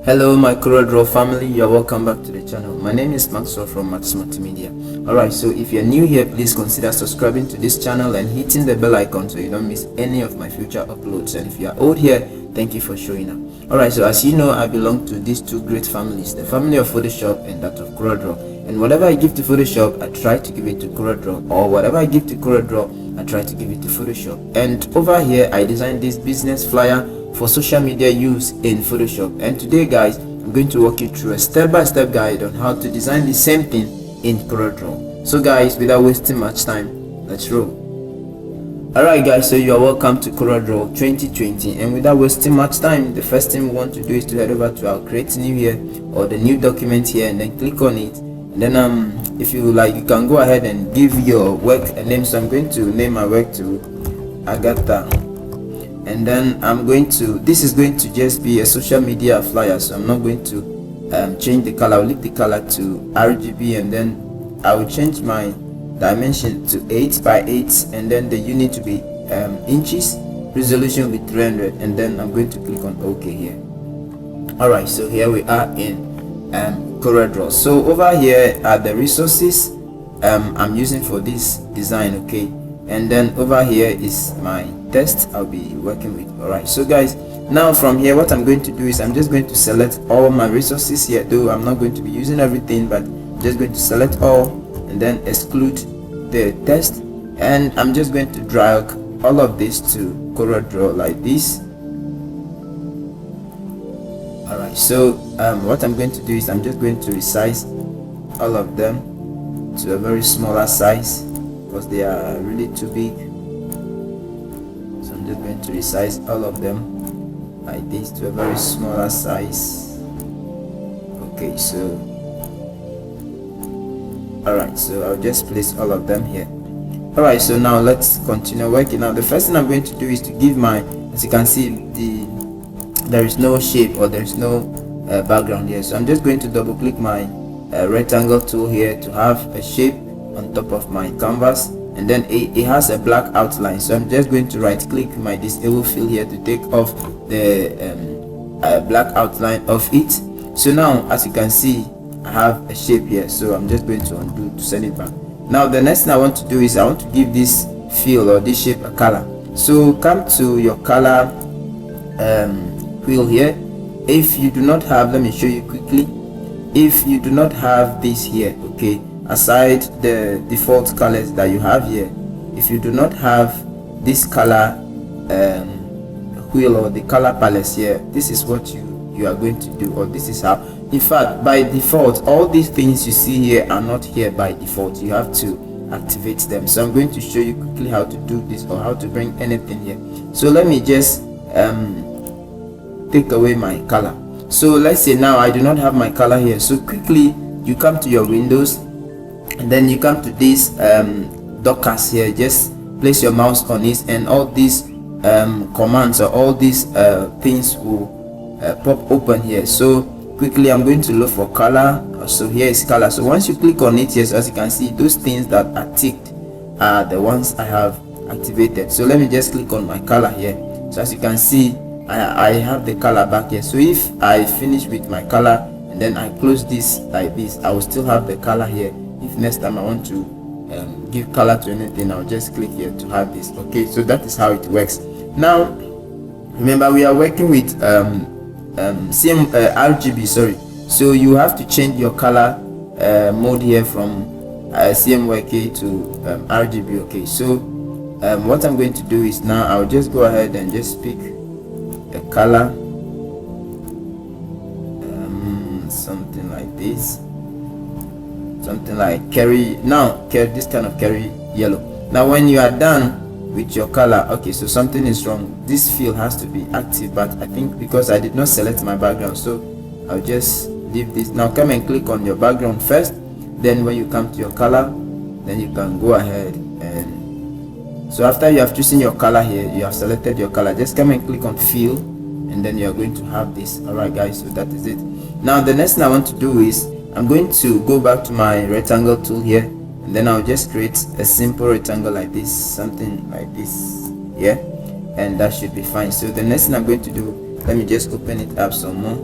Hello my Coreldraw family, you're welcome back to the channel. My name is Maxwell from Max Multimedia. Alright, so if you're new here, please consider subscribing to this channel and hitting the bell icon so you don't miss any of my future uploads. And if you are old here, thank you for showing up. Alright, so as you know, I belong to these two great families, the family of Photoshop and that of Coreldraw. And whatever I give to Photoshop, I try to give it to Coreldraw, or whatever I give to Coreldraw, I try to give it to Photoshop. And over here, I designed this business flyer for social media use in Photoshop. And today guys, I'm going to walk you through a step-by-step guide on how to design the same thing in Coreldraw. So guys, without wasting much time, let's roll. Alright guys, so you are welcome to Coreldraw 2020, and without wasting much time, the first thing we want to do is to head over to our create new here, or the new document here, and then click on it. And then if you like, you can go ahead and give your work a name. So I'm going to name my work to Agatha, and then this is going to just be a social media flyer, so I'm not going to change the color. I'll leave the color to RGB, and then I will change my dimension to 8 by 8, and then the unit to be inches, resolution will be 300, and then I'm going to click on OK here. Alright, so here we are in Coreldraw. So over here are the resources I'm using for this design, okay, and then over here is my text I'll be working with. Alright, so guys, now from here what I'm going to do is I'm just going to select all my resources here, though I'm not going to be using everything, but I'm just going to select all and then exclude the text, and I'm just going to drag all of this to Coreldraw like this. Alright, so what I'm going to do is I'm just going to resize all of them to a very smaller size because they are really too big. So I'm just going to resize all of them like this to a very smaller size. Okay, so alright, so I'll just place all of them here. Alright, so now let's continue working. Now the first thing I'm going to do is to give my, as you can see, there is no shape, or there is no background here, so I'm just going to double click my rectangle tool here to have a shape on top of my canvas, and then it has a black outline, so I'm just going to right click my disable fill here to take off the black outline of it. So now as you can see, I have a shape here, so I'm just going to undo to send it back. Now the next thing I want to do is I want to give this fill or this shape a color. So come to your color wheel here. If you do not have, let me show you quickly. If you do not have this here, okay, aside the default colors that you have here, if you do not have this color wheel or the color palette here, this is what you are going to do, or this is how. In fact, by default, all these things you see here are not here by default. You have to activate them. So I'm going to show you quickly how to do this, or how to bring anything here. So let me just take away my color. So let's say now I do not have my color here, so quickly you come to your windows, and then you come to this dockers here. Just place your mouse on it, and all these commands, or all these things will pop open here. So quickly I'm going to look for color. So here is color. So once you click on it, yes, as you can see, those things that are ticked are the ones I have activated. So let me just click on my color here. So as you can see, I have the color back here. So if I finish with my color and then I close this like this, I will still have the color here. If next time I want to give color to anything, I'll just click here to have this. Okay, so that is how it works. Now remember, we are working with RGB, sorry, so you have to change your color mode here from CMYK to RGB. Okay, so what I'm going to do is now I'll just go ahead and just pick a color, something like this, something like curry. Now this kind of curry yellow. Now when you are done with your color, okay, so something is wrong. This fill has to be active, but I think because I did not select my background, so I'll just leave this. Now come and click on your background first, then when you come to your color, then you can go ahead and, so after you have chosen your color here, you have selected your color, just come and click on fill, and then you are going to have this. Alright guys, so that is it. Now the next thing I want to do is I'm going to go back to my rectangle tool here, and then I'll just create a simple rectangle like this, something like this here, and that should be fine. So the next thing I'm going to do, let me just open it up some more.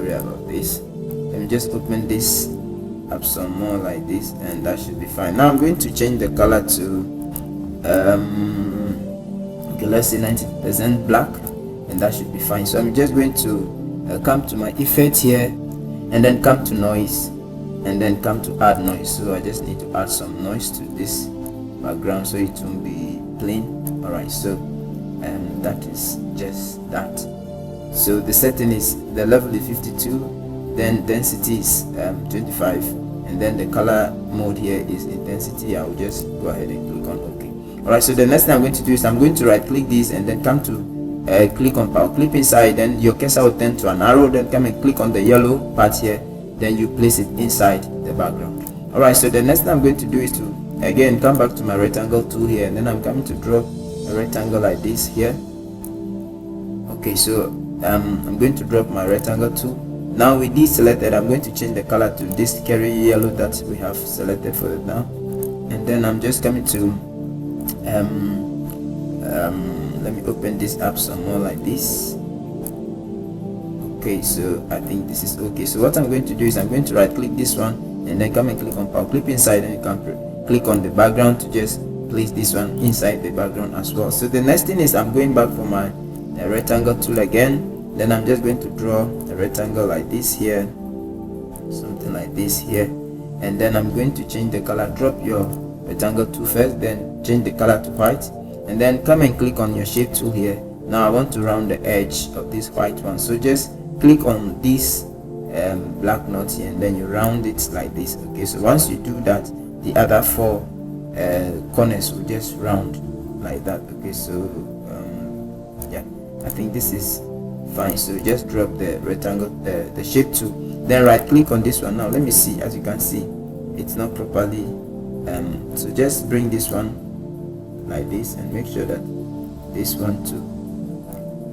sorry about this. Let me just open this up some more like this, and that should be fine. Now I'm going to change the color to okay, let's say 90% black, and that should be fine. So I'm just going to come to my effect here, and then come to noise, and then come to add noise. So I just need to add some noise to this background so it won't be plain. All right, so that is just that. So the setting is, the level is 52, then density is 25, and then the color mode here is intensity. I will just go ahead and click on OK. All right, so the next thing I'm going to do is I'm going to right click this and then come to click on power clip inside. Then your cursor will turn to an arrow, then come and click on the yellow part here, then you place it inside the background. All right, so the next thing I'm going to do is to again come back to my rectangle tool here, and then I'm coming to draw a rectangle like this here. Okay, so I'm going to drop my rectangle tool. Now with this selected, I'm going to change the color to this curry yellow that we have selected for it now, and then I'm just coming to let me open this up some more like this. Okay, so I think this is okay. So what I'm going to do is I'm going to right click this one and then come and click on power clip inside, and you can click on the background to just place this one inside the background as well. So the next thing is I'm going back for my rectangle tool again, then I'm just going to draw a rectangle like this here, something like this here, and then I'm going to change the color. Drop your rectangle tool first, then change the color to white, and then come and click on your shape tool here. Now I want to round the edge of this white one, so just click on this black knot here, and then you round it like this. Okay, so once you do that, the other four corners will just round like that. Okay, so yeah, I think this is fine. So just drop the rectangle, the shape tool, then right click on this one. Now let me see, as you can see it's not properly so just bring this one like this, and make sure that this one too,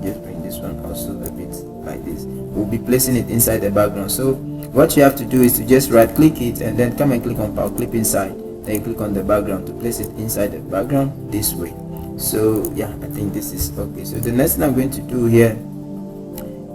just bring this one also a bit like this. We'll be placing it inside the background. So what you have to do is to just right click it and then come and click on power clip inside, then you click on the background to place it inside the background this way. So yeah, I think this is okay. So the next thing I'm going to do here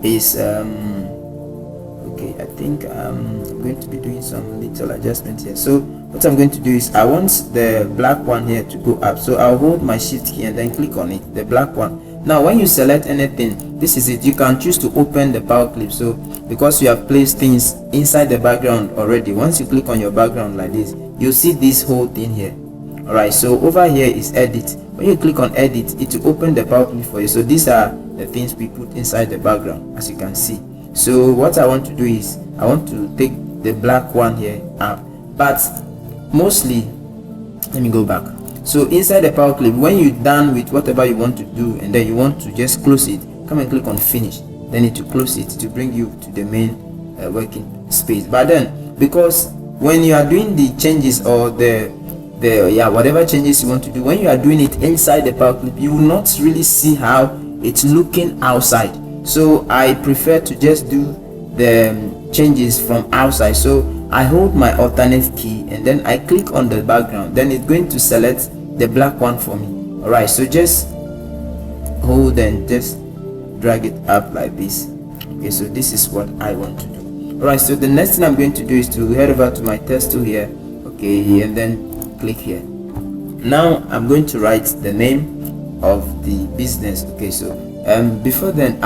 is okay, I think I'm going to be doing some little adjustment here. So what I'm going to do is I want the black one here to go up, so I'll hold my shift key and then click on it, the black one. Now when you select anything, this is it, you can choose to open the power clip. So because you have placed things inside the background already, once you click on your background like this, you'll see this whole thing here. All right, so over here is edit. When you click on edit, it will open the power clip for you. So these are the things we put inside the background, as you can see. So what I want to do is I want to take the black one here up, but mostly, let me go back. So inside the power clip, when you're done with whatever you want to do and then you want to just close it, come and click on finish, then it will close it to bring you to the main working space. But then, because when you are doing the changes or the whatever changes you want to do, when you are doing it inside the power clip, you will not really see how it's looking outside. So I prefer to just do the changes from outside. So I hold my alternate key and then I click on the background, then it's going to select the black one for me. All right, so just hold and just drag it up like this. Okay, so this is what I want to do. All right, so the next thing I'm going to do is to head over to my text tool here, okay, and then click here. Now I'm going to write the name of the business. Okay, so before then,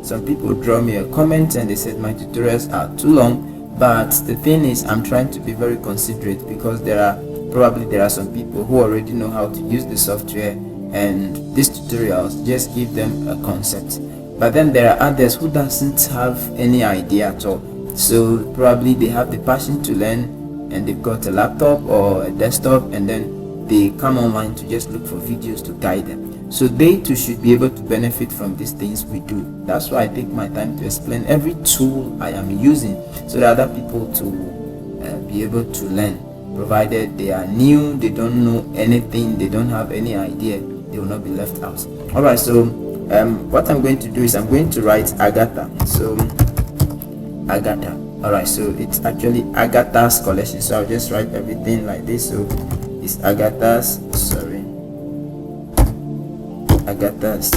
some people draw me a comment and they said my tutorials are too long, but the thing is I'm trying to be very considerate, because there are some people who already know how to use the software, and these tutorials just give them a concept, but then there are others who doesn't have any idea at all. So probably they have the passion to learn and they've got a laptop or a desktop, and then they come online to just look for videos to guide them. So they too should be able to benefit from these things we do. That's why I take my time to explain every tool I am using, so that other people to be able to learn, provided they are new, they don't know anything, they don't have any idea, they will not be left out. All right, so what I'm going to do is I'm going to write Agatha. So Agatha. All right, so it's actually Agatha's collection, so I'll just write everything like this. So it's Agatha's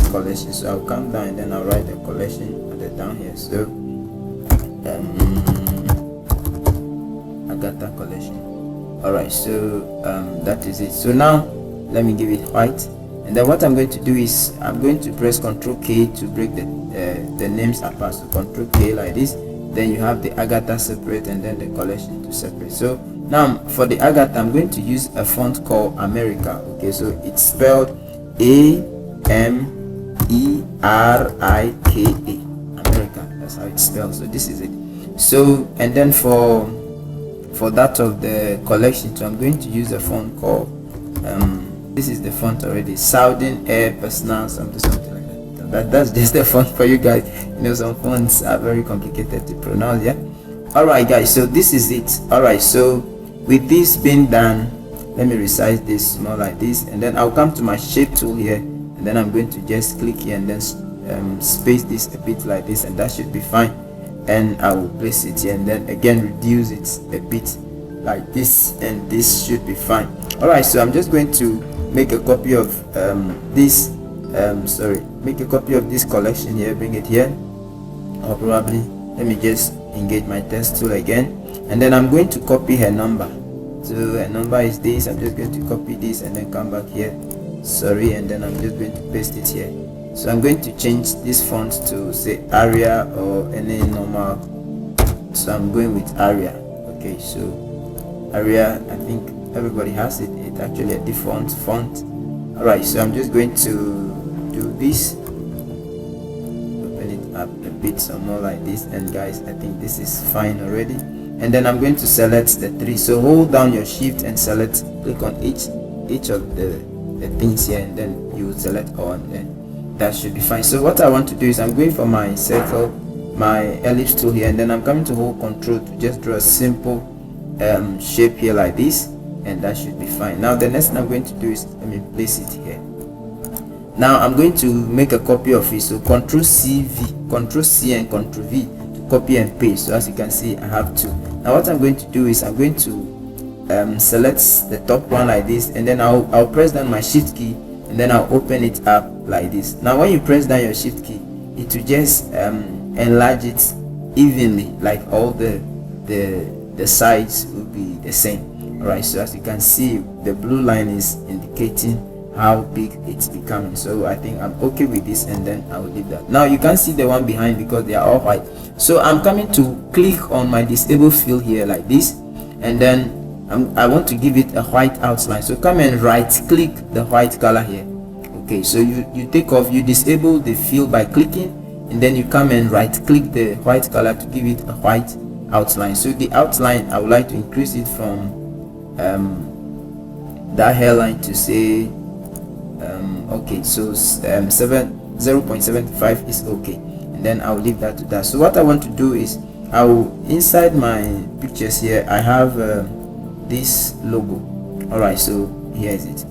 collection. So I'll come down and then I'll write the collection at the down here. So Agatha collection. All right, so that is it. So now let me give it white, and then what I'm going to do is I'm going to press Ctrl K to break the names apart. So Ctrl K like this, then you have the Agatha separate and then the collection to separate. So now for the Agatha, I'm going to use a font called America. Okay, so it's spelled AMERIKA, America. That's how it's spelled. So this is it. So and then for that of the collection, so I'm going to use a font called this is the font already, Southern Air Personal something like that. That's just the font for you guys. You know, some fonts are very complicated to pronounce. Yeah. All right guys, so this is it. All right, so with this being done, let me resize this more like this, and then I'll come to my shape tool here, and then I'm going to just click here and then space this a bit like this, and that should be fine. And I will place it here and then again reduce it a bit like this, and this should be fine. All right, so I'm just going to make a copy of make a copy of this collection here, bring it here, or probably let me just engage my text tool again, and then I'm going to copy her number. So her number is this. I'm just going to copy this and then come back here, and then I'm just going to paste it here. So I'm going to change this font to say Arial or any normal. So I'm going with Arial. Okay, so Arial, I think everybody has it. It's actually a default font. All right, so I'm just going to do this, open it up a bit some more like this, and guys, I think this is fine already. And then I'm going to select the three. So hold down your shift and select, click on each of the things here, and then you select all, and then that should be fine. So what I want to do is I'm going for my circle, my ellipse tool here, and then I'm coming to hold Control to just draw a simple shape here like this, and that should be fine. Now the next thing I'm going to do is let me place it here. Now I'm going to make a copy of it. So Ctrl C and Ctrl V to copy and paste. So as you can see, I have two. Now what I'm going to do is I'm going to select the top one like this, and then I'll press down my shift key, and then I'll open it up like this. Now when you press down your shift key, it will just enlarge it evenly, like all the sides will be the same. All right, so as you can see, the blue line is indicating how big it's becoming. So I think I'm okay with this, and then I will leave that. Now you can see the one behind because they are all white. So I'm coming to click on my disable fill here like this, and then I want to give it a white outline. So come and right click the white color here. Okay, so you take off, you disable the fill by clicking, and then you come and right click the white color to give it a white outline. So the outline, I would like to increase it from that hairline to say okay, so 0.75 is okay, and then I'll leave that to that. So what I want to do is inside my pictures here I have this logo. All right, so here is it.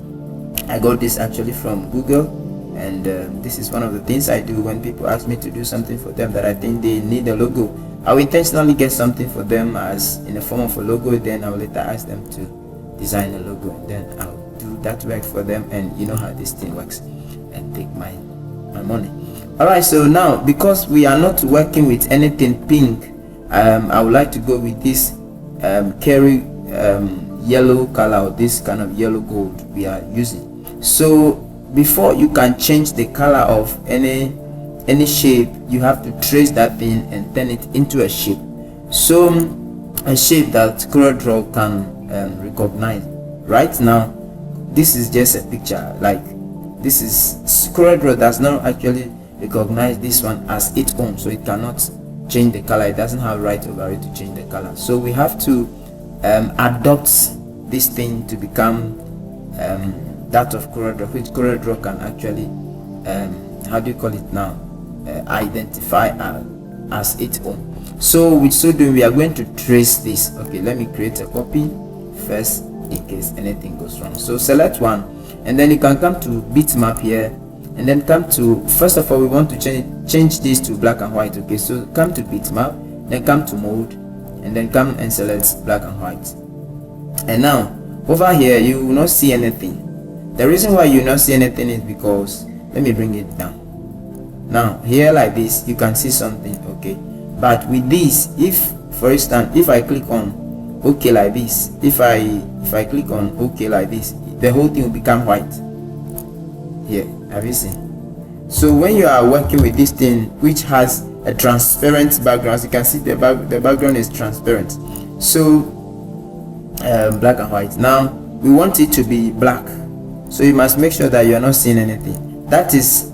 I got this actually from Google, and this is one of the things I do when people ask me to do something for them that I think they need a logo. I'll intentionally get something for them as in the form of a logo, then I'll later ask them to design a logo, and then I'll do that work for them, and you know how this thing works, and take my money. All right, so now because we are not working with anything pink, I would like to go with this Kerry yellow color, or this kind of yellow gold we are using. So before you can change the color of any shape, you have to trace that thing and turn it into a shape. So a shape that Coreldraw can recognize. Right now this is just a picture, like this is Coreldraw does not actually recognize this one as its own, so it cannot change the color. It doesn't have right over it to change the color. So we have to adopt this thing to become that of Coreldraw, which Coreldraw can actually how do you call it now, identify as its own. So with so doing, we are going to trace this. Okay, let me create a copy first in case anything goes wrong. So select one, and then you can come to bitmap here, and then come to, first of all we want to change this to black and white. Okay, so come to bitmap, then come to mode, and then come and select black and white. And now over here you will not see anything. The reason why you will not see anything is because, let me bring it down. Now here like this you can see something, okay, But with this, if for instance, if I click on OK like this, if I click on OK like this, the whole thing will become white. Here, have you seen? So when you are working with this thing which has a transparent background, as you can see, the background is transparent. So black and white. Now we want it to be black, so you must make sure that you are not seeing anything. That is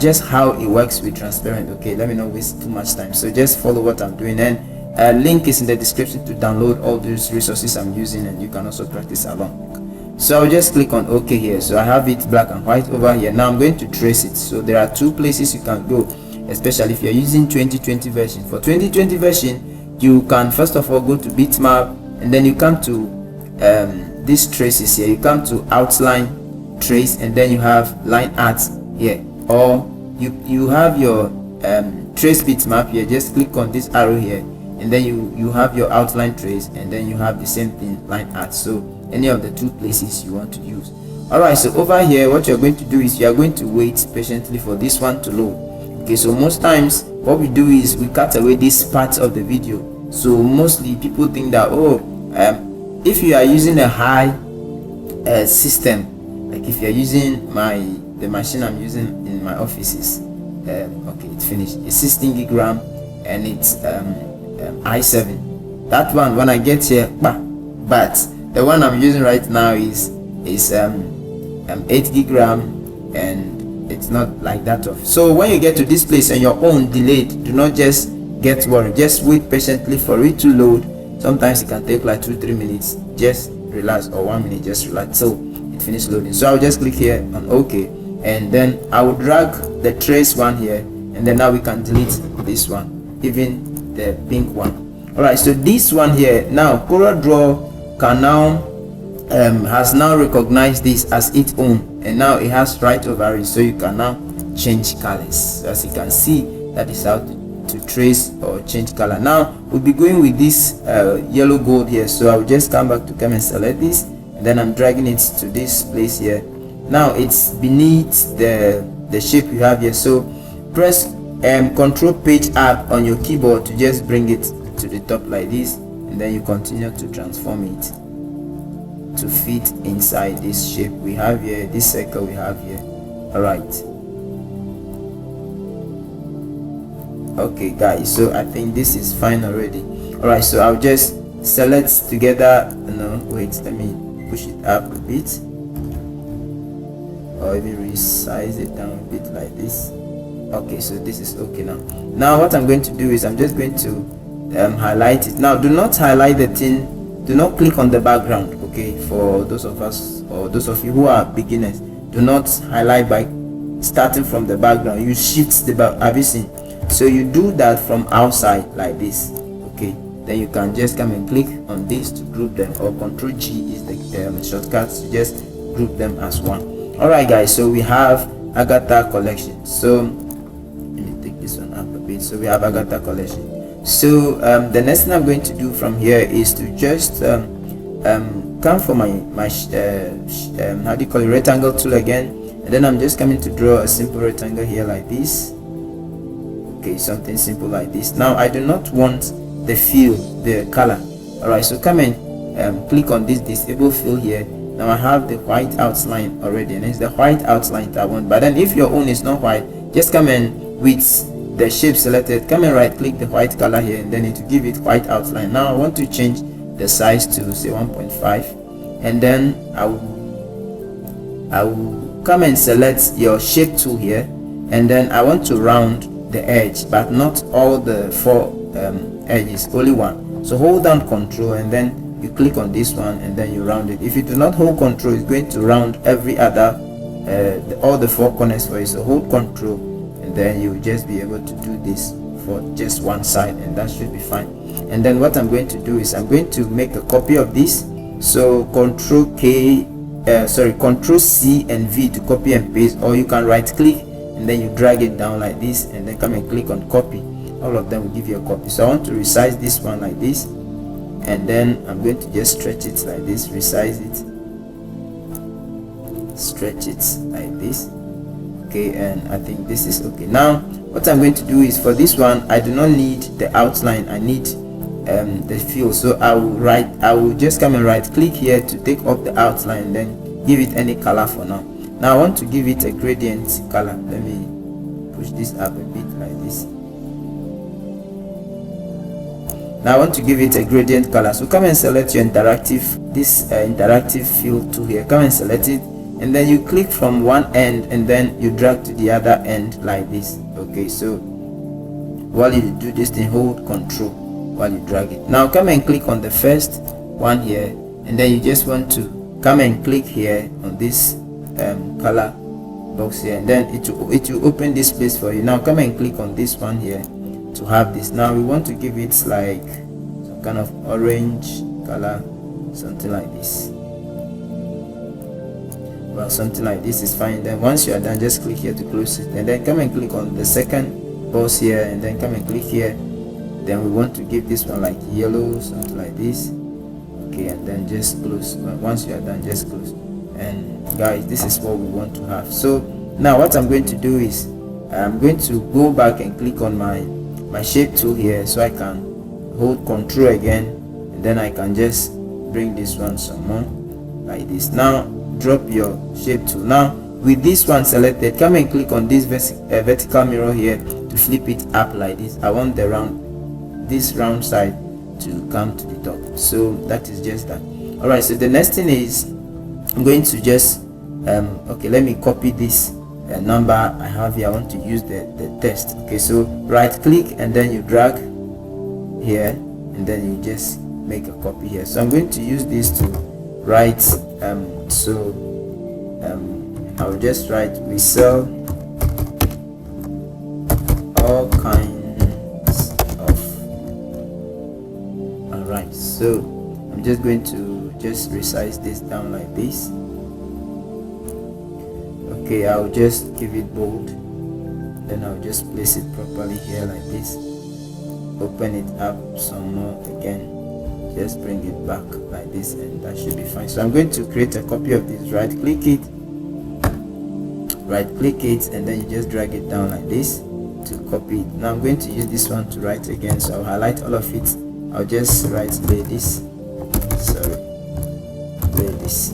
just how it works with transparent. Okay, let me not waste too much time, so just follow what I'm doing, and link is in the description to download all these resources I'm using, and you can also practice along. So I'll just click on OK here. So I have it black and white over here. Now I'm going to trace it. So there are two places you can go, especially if you're using 2020 version. For 2020 version, you can first of all go to bitmap, and then you come to these traces here. You come to outline, trace, and then you have line art here, or you have your trace bitmap here. Just click on this arrow here, and then you have your outline trace, and then you have the same thing, line art. So any of the two places you want to use. All right, so over here what you're going to do is you are going to wait patiently for this one to load. Okay, so most times what we do is we cut away this part of the video. So mostly people think that, oh, if you are using a high system, like if you're using the machine I'm using in my offices, okay, it's finished, it's 16 gig RAM and it's i7. That one, when I get here, but the one I'm using right now is 8 gig RAM, and it's not like that of. So when you get to this place and your own delayed, do not just get worried, just wait patiently for it to load. Sometimes it can take like 2-3 minutes, just relax, or 1 minute, just relax. So it finished loading. So I'll just click here on OK, and then I will drag the trace one here, and then now we can delete this one, even the pink one. All right, so this one here, now Coreldraw can now has now recognized this as its own, and now it has right over it, so you can now change colors. As you can see, that is how to trace or change color. Now we'll be going with this yellow gold here, so I'll just come back to come and select this, and then I'm dragging it to this place here. Now it's beneath the shape you have here, so press Control Page Up on your keyboard to just bring it to the top like this, and then you continue to transform it to fit inside this shape we have here, this circle we have here. All right, okay guys, so I think this is fine already. All right, so I'll just select together, wait, let me push it up a bit, or even resize it down a bit like this. Okay, so this is okay. Now what I'm going to do is I'm just going to highlight it. Now do not highlight the thing, do not click on the background. Okay, for those of us, or those of you who are beginners, do not highlight by starting from the background. You shift the back, have you seen? So you do that from outside like this. Okay, then you can just come and click on this to group them, or Ctrl G is the shortcut to just group them as one. All right guys, so we have Agatha collection. So let me take this one up a bit. So we have Agatha collection. So the next thing I'm going to do from here is to just come for my how do you call it, rectangle tool again, and then I'm just coming to draw a simple rectangle here like this. Okay, something simple like this. Now I do not want the fill, the color. All right, so come and click on this disable fill here. Now I have the white outline already, and it's the white outline that I want. But then if your own is not white, just come in with the shape selected, come and right click the white color here, and then it will give it white outline. Now I want to change the size to say 1.5, and then I will come and select your shape tool here, and then I want to round the edge, but not all the 4 edges, only one. So hold down Control, and then you click on this one, and then you round it. If you do not hold Control, it's going to round every other all the 4 corners for you. So hold Control, and then you will just be able to do this for just one side, and that should be fine. And then what I'm going to do is I'm going to make a copy of this. So Control C and V to copy and paste, or you can right click and then you drag it down like this, and then come and click on copy. All of them will give you a copy. So I want to resize this one like this, and then I'm going to just stretch it like this, resize it, stretch it like this. Okay, and I think this is okay. Now what I'm going to do is, for this one I do not need the outline, I need the fill. So I will just come and right click here to take off the outline, then give it any color for now. Now I want to give it a gradient color. Let me push this up a bit like this. Now I want to give it a gradient color, so come and select your interactive, this interactive fill tool here, come and select it, and then you click from one end and then you drag to the other end like this. Okay, so while you do this thing, hold control while you drag it. Now come and click on the first one here, and then you just want to come and click here on this color box here, and then it will open this place for you. Now come and click on this one here to have this. Now we want to give it like some kind of orange color, something like this. Well, something like this is fine. Then once you are done, just click here to close it, and then come and click on the second box here, and then come and click here. Then we want to give this one like yellow, something like this. Okay, and then just close. Once you are done, just close. And guys, this is what we want to have. So now what I'm going to do is I'm going to go back and click on my shape tool here, so I can hold control again, and then I can just bring this one some more like this. Now drop your shape tool. Now with this one selected, come and click on this vertical mirror here to flip it up like this. I want this round side to come to the top. So that is just that. All right, so the next thing is I'm going to just okay, let me copy this number I have here. I want to use the text. Okay, so right click and then you drag here, and then you just make a copy here. So I'm going to use this to write I'll just write, we sell all kinds of. All right, so I'm just going to just resize this down like this. Okay, I'll just give it bold, then I'll just place it properly here like this. Open it up some more again, just bring it back like this, and that should be fine. So I'm going to create a copy of this. Right click it, and then you just drag it down like this to copy it. Now I'm going to use this one to write again, so I'll highlight all of it. I'll just write ladies, ladies.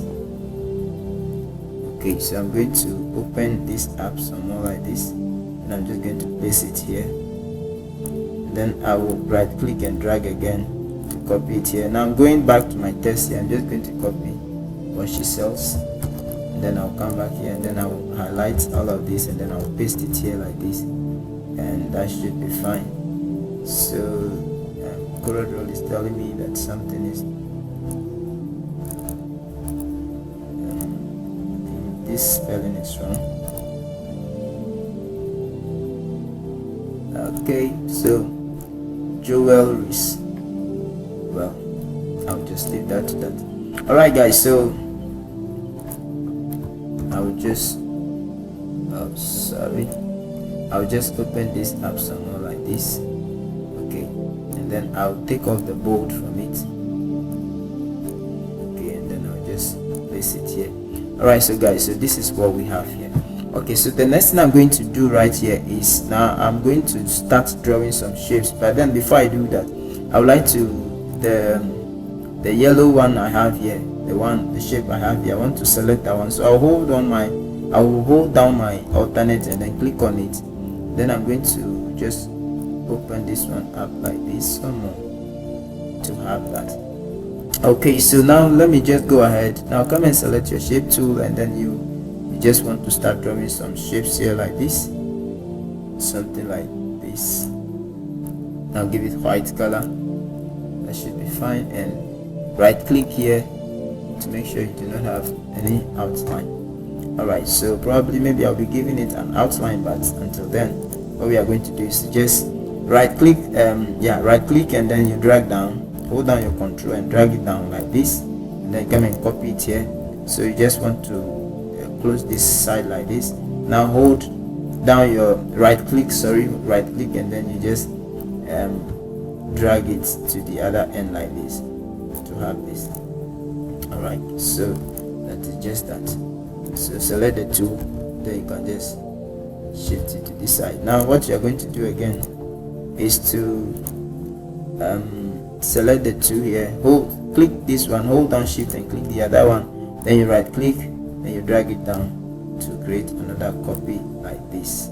Okay, so I'm going to open this up some more like this, and I'm just going to place it here, and then I will right click and drag again to copy it here. Now I'm going back to my text here. I'm just going to copy what she sells, and then I'll come back here, and then I will highlight all of this, and then I'll paste it here like this, and that should be fine. So Coreldraw is telling me that something is this spelling is wrong. Okay, so jewelries, well, I'll just leave that to that. All right guys, so I'll just I'll just open this up some more like this. Okay, and then I'll take off the bold from it. Okay, and then I'll just place it here. All right, so guys, so this is what we have here. Okay, so the next thing I'm going to do right here is, now I'm going to start drawing some shapes, but then before I do that, I would like to the yellow one I have here, the shape I have here, I want to select that one. So I will hold down my alternate and then click on it. Then I'm going to just open this one up like this some more to have that. Okay, so now let me just go ahead. Now come and select your shape tool, and then you just want to start drawing some shapes here like this, something like this. Now give it white color, that should be fine, and right click here to make sure you do not have any outline. Alright, so probably maybe I'll be giving it an outline, but until then what we are going to do is to just right click right click, and then you drag down, hold down your control and drag it down like this, and then come and copy it here. So you just want to close this side like this. Now hold down your right click, and then you just drag it to the other end like this to have this. All right, so that is just that. So select the tool, then you can just shift it to this side. Now what you're going to do again is to select the two here, click this one, hold down shift and click the other one, then you right click, then you drag it down to create another copy like this,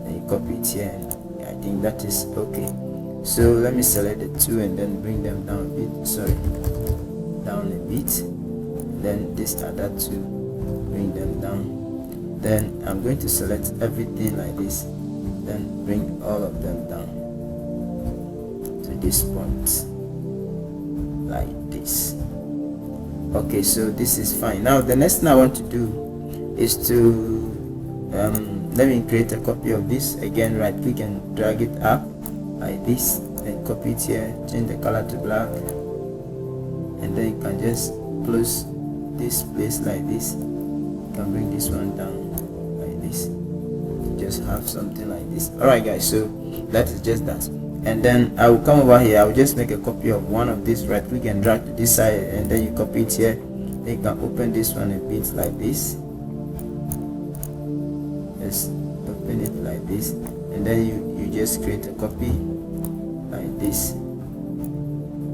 then you copy it here, and I think that is okay. So let me select the two and then bring them down a bit, down a bit, then this other two, bring them down. Then I'm going to select everything like this, then bring all of them down to this point like this. Okay, so this is fine. Now the next thing I want to do is to let me create a copy of this. Again, right click and drag it up like this, and copy it here, change the color to black, and then you can just close this place like this. You can bring this one down like this, just have something like this. Alright guys, so that is just that. And then I will come over here, I will just make a copy of one of this, right click and drag to this side, and then you copy it here. Then you can open this one a bit like this, just open it like this, and then you just create a copy like this,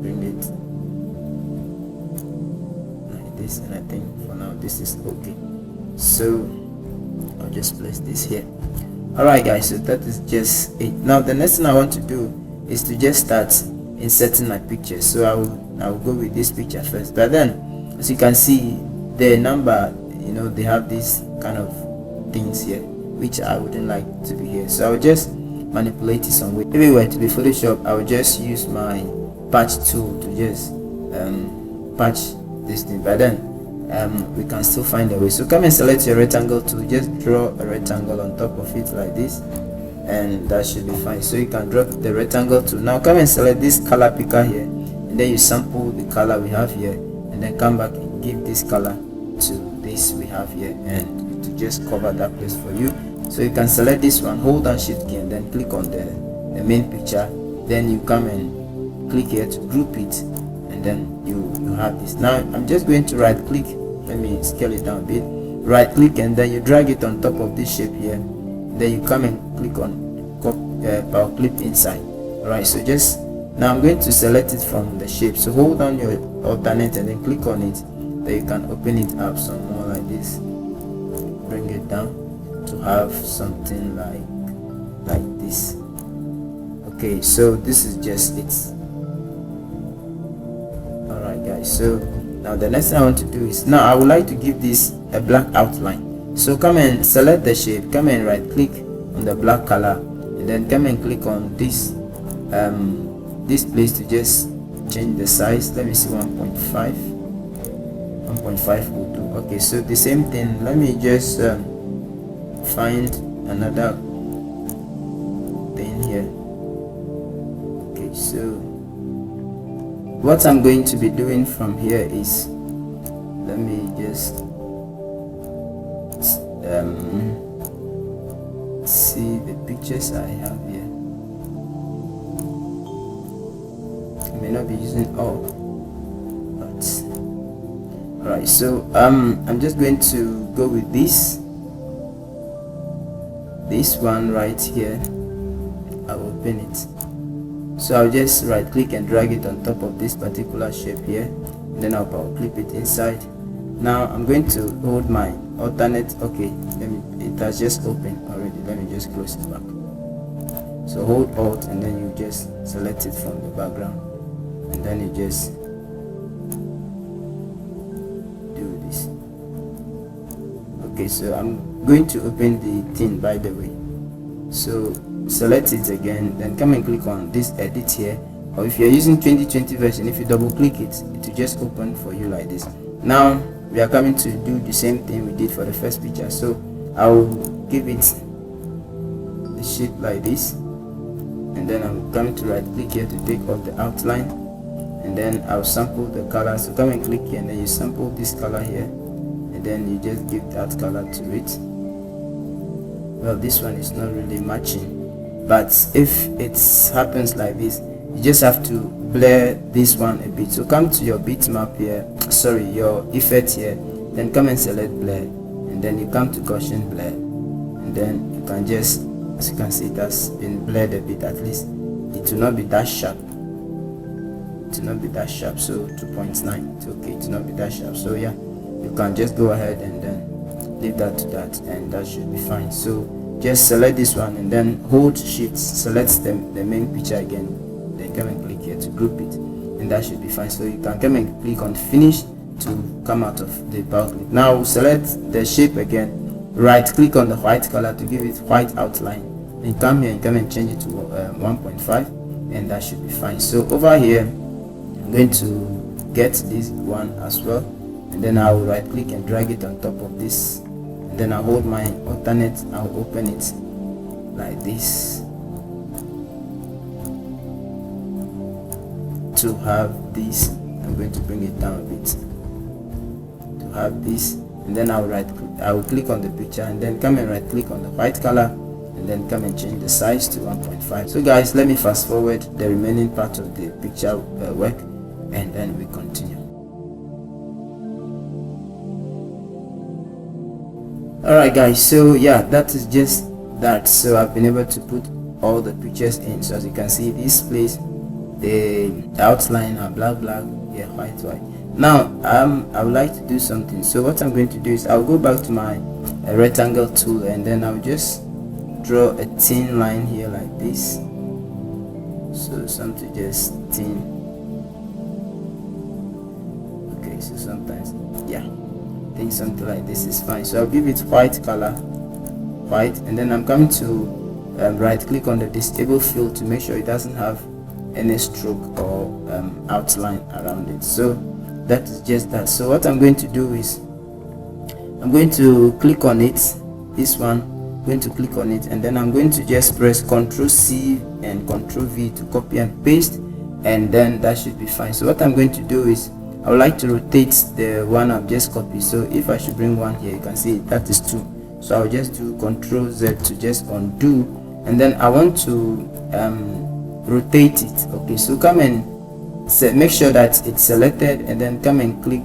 bring it like this, and I think for now this is okay. So I'll just place this here. Alright guys, so that is just it. Now the next thing I want to do is to just start inserting my pictures. So I will go with this picture first, but then as you can see the number, they have these kind of things here which I wouldn't like to be here, so I will just manipulate it some way. If it were to be Photoshop, I will just use my patch tool to just patch this thing, but then we can still find a way. So come and select your rectangle tool, just draw a rectangle on top of it like this, and that should be fine. So you can drop the rectangle tool. Now come and select this color picker here, and then you sample the color we have here, and then come back and give this color to this we have here, and to just cover that place for you. So you can select this one, hold down shift key, and then click on the main picture, then you come and click here to group it, and then you have this. Now I'm just going to right click, let me scale it down a bit, right click, and then you drag it on top of this shape here, then you come and click on power clip inside. Alright, so just now I'm going to select it from the shape, so hold down your alternate and then click on it, then you can open it up some more like this, bring it down to have something like this. Okay, so this is just it. Alright guys, so now the next thing I want to do is, now I would like to give this a black outline. So come and select the shape, come and right click on the black color, and then come and click on this this place to just change the size. Let me see, 1.5 will do. Okay, so the same thing, let me just find another thing here. Okay, so what I'm going to be doing from here is, let me just see the pictures I have here. I may not be using all, but alright, so I'm just going to go with this one right here. I'll open it, so I'll just right click and drag it on top of this particular shape here, and then I'll power clip it inside. Now I'm going to hold my alternate. Okay, it has just opened already, let me just close it back. So hold alt and then you just select it from the background, and then you just do this. Okay, so I'm going to open the thing, by the way. So select it again, then come and click on this edit here, or if you're using 2020 version, if you double click it, it will just open for you like this. Now we are coming to do the same thing we did for the first picture, so I'll give it the shape like this, and then I'm coming to right click here to take off the outline, and then I'll sample the color. So come and click here, and then you sample this color here, and then you just give that color to it. Well, this one is not really matching, but if it happens like this, you just have to blur this one a bit. So come to your bitmap here, sorry, your effect here, then come and select blur, and then you come to Gaussian blur, and then you can just, as you can see, it has been blurred a bit. At least it will not be that sharp. It will not be that sharp. So 2.9, it's okay. It will not be that sharp. So yeah, you can just go ahead and then leave that to that, and that should be fine. So just select this one and then hold shift, select the main picture again, then come and click here to group it, and that should be fine. So you can come and click on finish to come out of the power clip. Now select the shape again, right click on the white color to give it white outline, then come here and come and change it to 1.5, and that should be fine. So over here I'm going to get this one as well, and then I will right click and drag it on top of this, and then I'll hold my alternate, I'll open it like this to have this. I'm going to bring it down a bit to have this, and then I will click on the picture and then come and right click on the white color, and then come and change the size to 1.5. So guys, let me fast forward the remaining part of the picture work, and then we continue. Alright guys, so yeah, that is just that. So I've been able to put all the pictures in. So as you can see, this place, the outline are black, yeah, white. Now I would like to do something. So what I'm going to do is I'll go back to my rectangle tool, and then I'll just draw a thin line here like this. So something just thin. Okay, so sometimes, yeah, I think something like this is fine. So I'll give it white color, white, and then I'm coming to right click on the disable fill to make sure it doesn't have any stroke or outline around it. So that is just that. So what I'm going to do is I'm going to click on it, this one, I'm going to click on it, and then I'm going to just press Ctrl C and Ctrl V to copy and paste, and then that should be fine. So what I'm going to do is I would like to rotate the one I've just copied. So if I should bring one here, you can see that is 2. So I'll just do Ctrl Z to just undo, and then I want to rotate it. Okay, so come and make sure that it's selected, and then come and click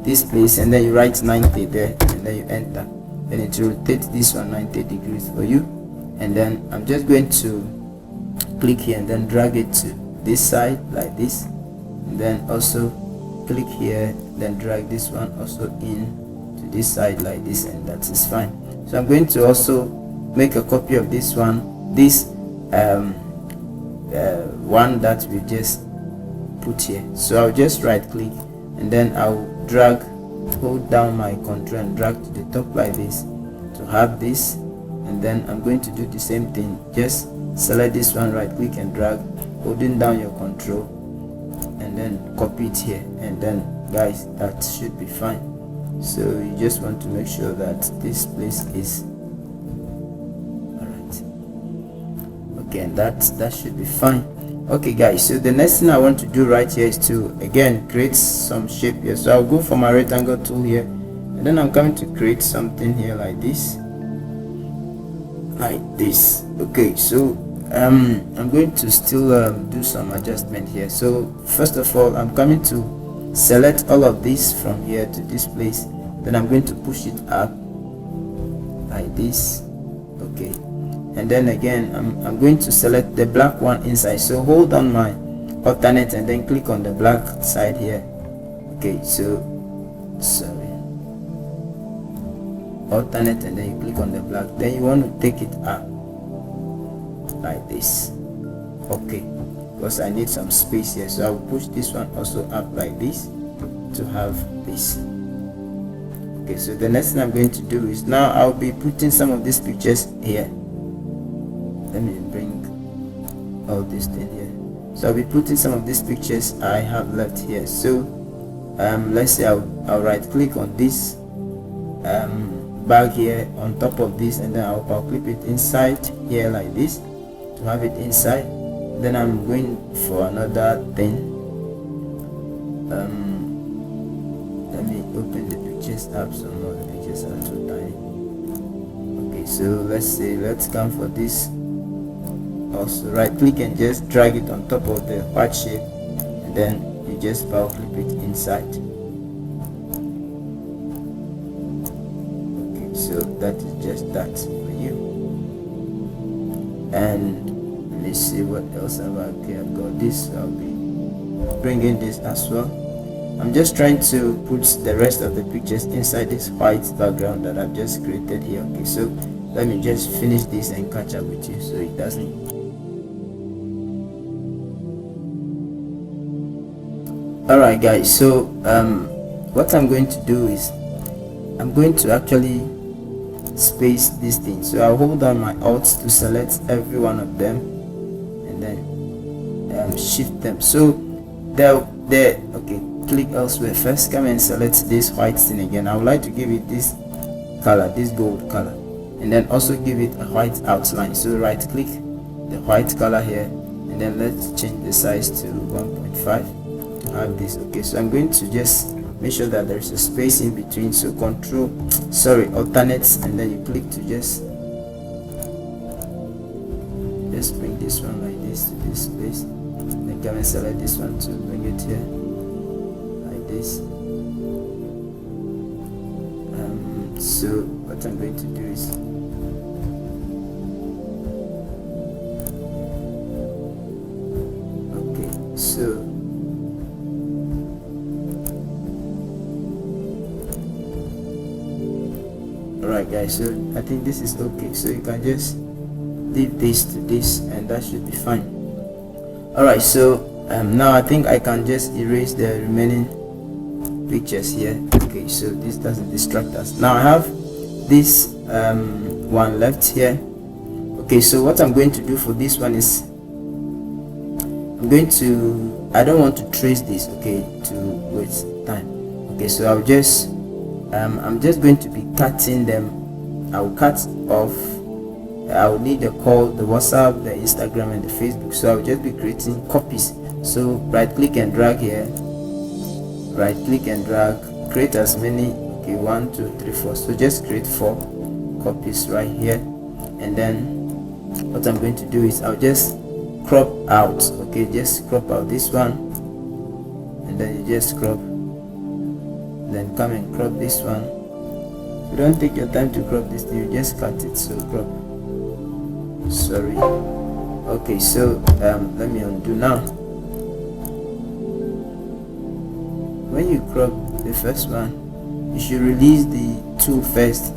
this place, and then you write 90 there, and then you enter, then it will rotate this one 90 degrees for you. And then I'm just going to click here and then drag it to this side like this, and then also click here, then drag this one also in to this side like this, and that is fine. So I'm going to also make a copy of this one, this one that we just put here. So I'll just right click, and then I'll drag, hold down my control and drag to the top like this to have this, and then I'm going to do the same thing. Just select this one, right click and drag, holding down your control, and then copy it here, and then guys, that should be fine. So you just want to make sure that this place is alright. Okay, and that should be fine. Okay guys, so the next thing I want to do right here is to again create some shape here. So I'll go for my rectangle tool here, and then I'm coming to create something here like this. Okay, so I'm going to still do some adjustment here. So first of all, I'm coming to select all of this from here to this place, then I'm going to push it up like this. Okay, and then again I'm going to select the black one inside. So hold on my alternate and then click on the black side here. Okay, so sorry, alternate, and then you click on the black, then you want to take it up like this. Okay, because I need some space here, so I will push this one also up like this to have this. Okay, so the next thing I'm going to do is now I'll be putting some of these pictures here. Let me bring all this thing here. So I'll be putting some of these pictures I have left here. So let's say I'll right click on this bag here on top of this, and then I'll clip it inside here like this to have it inside. Then I'm going for another thing. Let me open the pictures up. Some more the pictures are too tiny. Okay, so let's come for this. Also right click and just drag it on top of the white shape, and then you just clip it inside. Okay, so that is just that for you. And let me see what else have I. Okay, I've got this. I'll be bringing this as well. I'm just trying to put the rest of the pictures inside this white background that I've just created here. Okay, so let me just finish this and catch up with you so it doesn't. Alright guys, so what I'm going to do is I'm going to actually space this thing. So I'll hold down my alt to select every one of them and then shift them. So there okay, click elsewhere. First come and select this white thing again. I would like to give it this color, this gold color, and then also give it a white outline. So right click the white color here and then let's change the size to 1.5 to have this. Okay, so I'm going to just make sure that there's a space in between. So alternates, and then you click to just bring this one like this to this place, then come and select this one to bring it here like this. So what I'm going to do is okay, so alright guys, so I think this is okay, so you can just leave this to this and that should be fine. Alright, so now I think I can just erase the remaining pictures here. Okay, so this doesn't distract us. Now I have this one left here. Okay, so what I'm going to do for this one is I don't want to trace this, okay, to waste time. Okay, so I'll just I'm just going to be cutting them. I'll cut off. I'll need the call, the WhatsApp, the Instagram and the Facebook. So I'll just be creating copies. So right click and drag here, right click and drag, create as many. Okay, 1 2 3 4. So just create 4 copies right here, and then what I'm going to do is I'll just crop out. Okay, just crop out this one, and then you just crop, then come and crop this one. You don't take your time to crop this thing, you just cut it. So crop, sorry. Okay, so let me undo now. When you crop the first one, you should release the tool first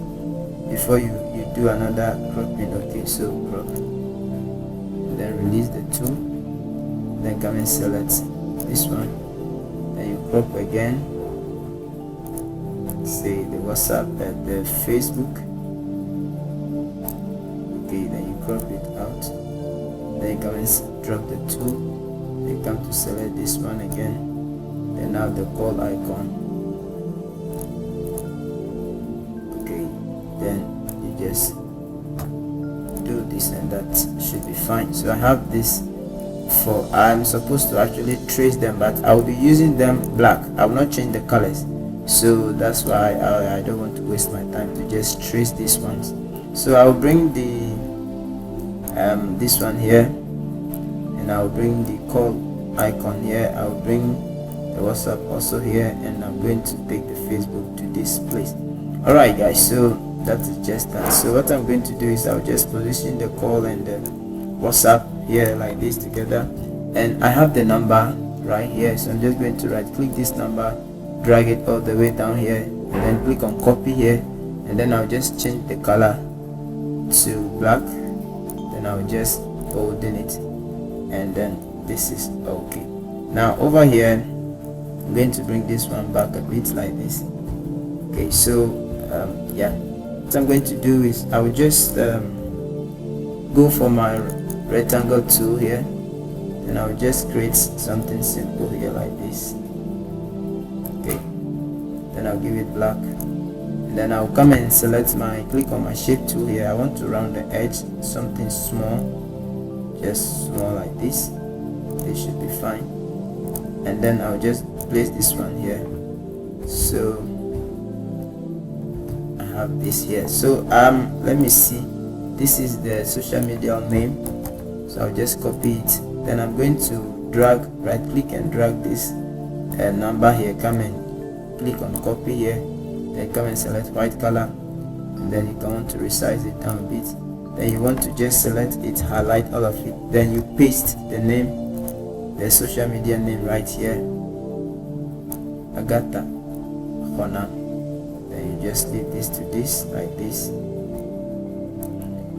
before you do another cropping. Okay, so crop, then release the tool, then come and select this one, then you crop again, say the WhatsApp and the Facebook. Okay, then you crop it out, then you come and drop the tool, then come to select this one again, then now the call icon. Okay, then you just do this and that should be fine. So I have this for, I'm supposed to actually trace them, but I'll be using them black. I will not change the colors, so that's why I don't want to waste my time to just trace these ones. So I'll bring the this one here, and I'll bring the call icon here, I'll bring the WhatsApp also here, and I'm going to take the Facebook to this place. Alright guys, so that is just that. So what I'm going to do is I'll just position the call and the WhatsApp here like this together, and I have the number right here, so I'm just going to right click this number, drag it all the way down here, and then click on copy here, and then I'll just change the color to black, then I'll just hold in it, and then this is okay. Now over here I'm going to bring this one back a bit like this. Okay, so yeah, what I'm going to do is I will just go for my rectangle tool here, and I'll just create something simple here like this. Okay, then I'll give it black, and then I'll come and select click on my shape tool here. I want to round the edge, something small, just small like this. This should be fine, and then I'll just place this one here. So I have this here. So let me see, this is the social media name, so I'll just copy it. Then I'm going to right click and drag this number here, come and click on copy here, then come and select white color, and then you can want to resize it down a bit, then you want to just select it, highlight all of it, then you paste the name, the social media name right here, Agatha Hona. Then you just leave this to this, like this.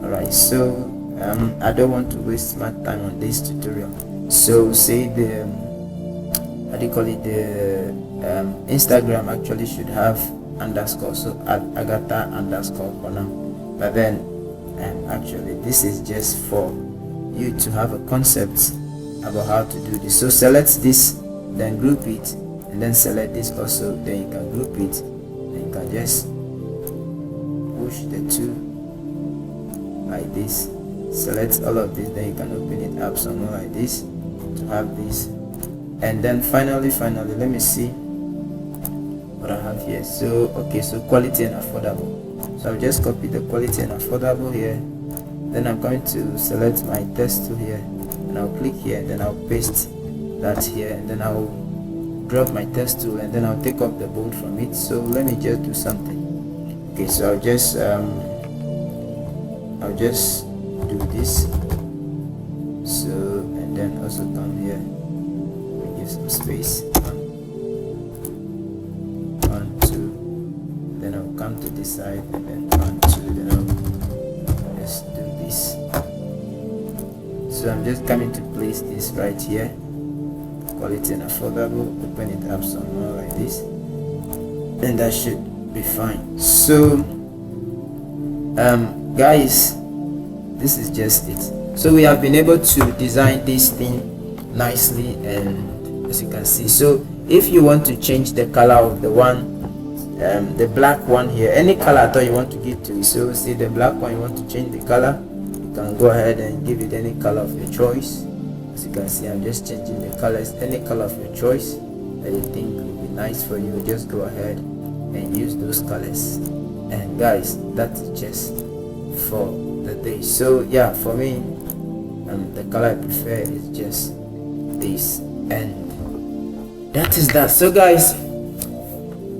Alright, so I don't want to waste my time on this tutorial, so say the how do you call it, the Instagram actually should have underscore, so at Agatha underscore Hona, but then actually this is just for you to have a concept about how to do this. So select this, then group it, and then select this also, then you can group it, then you can just push the two like this, select all of this, then you can open it up somewhere like this to have this. And then finally let me see what I have here. So okay, so quality and affordable, so I'll just copy the quality and affordable here, then I'm going to select my text tool here, and I'll click here, and then I'll paste that here, and then I'll drop my text tool, and then I'll take off the bold from it. So let me just do something. Okay, so I'll just do this. So and then also come here, we give some space, 1 2, then I'll come to this side, and then 1 2, then I'll just do this. So I'm just coming to place this right here, quality and affordable, open it up somewhere like this, and that should be fine. So guys, this is just it. So we have been able to design this thing nicely, and as you can see, so if you want to change the color of the one, the black one here, any color that you want to give to it, so see the black one, you want to change the color, you can go ahead and give it any color of your choice. As you can see, I'm just changing the colors, any color of your choice that you think will be nice for you, just go ahead and use those colors. And guys, that's just for the day. So yeah, for me, the color I prefer is just this, and that is that. So guys,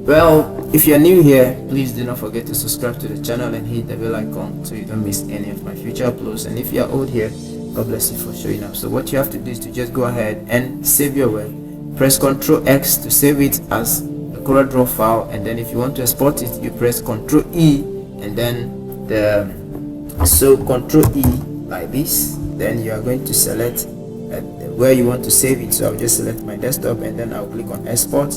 well, if you're new here, please do not forget to subscribe to the channel and hit the bell icon so you don't miss any of my future uploads. And if you're old here, God bless you for showing up. So what you have to do is to just go ahead and save your work, press Ctrl X to save it as a Coreldraw file, and then if you want to export it, you press Ctrl E, and then Ctrl E like this, then you are going to select where you want to save it. So I'll just select my desktop, and then I'll click on export.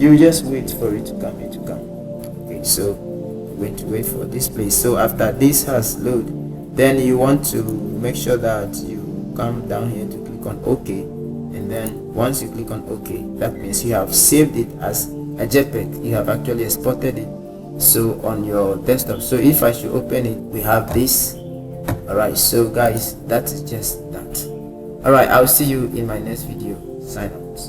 You just wait for it to come, okay, so we're going to wait for this place. So after this has loaded, then you want to make sure that you come down here to click on OK, and then once you click on OK, that means you have saved it as a JPEG. You have actually exported it so on your desktop. So if I should open it, we have this. Alright, so guys, that is just that. Alright, I'll see you in my next video. Sign out.